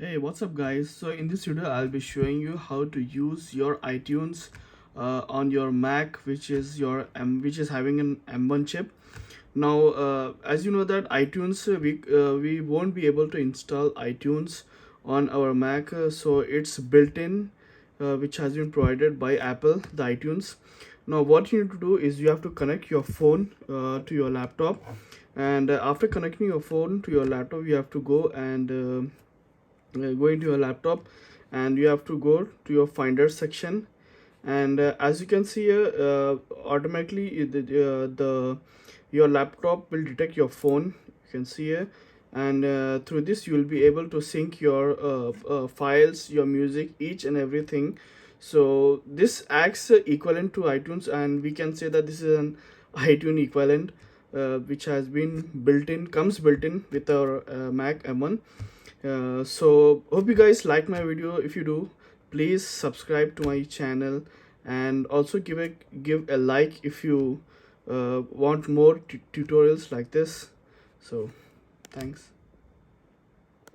Hey, what's up guys? So in this video I'll be showing you how to use your iTunes on your Mac, which is having an M1 chip. Now as you know that iTunes we won't be able to install iTunes on our Mac, so it's built in, which has been provided by Apple, the iTunes. Now what you need to do is you have to connect your phone to your laptop, and after connecting your phone to your laptop you have to go and go into your laptop, and you have to go to your finder section. And as you can see here, automatically the your laptop will detect your phone, you can see here. And through this you will be able to sync your files, your music, each and everything. So this acts equivalent to iTunes, and we can say that this is an iTunes equivalent, which has been comes built in with our Mac M1. So hope you guys like my video. If you do, please subscribe to my channel, and also give a like if you want more tutorials like this. So thanks.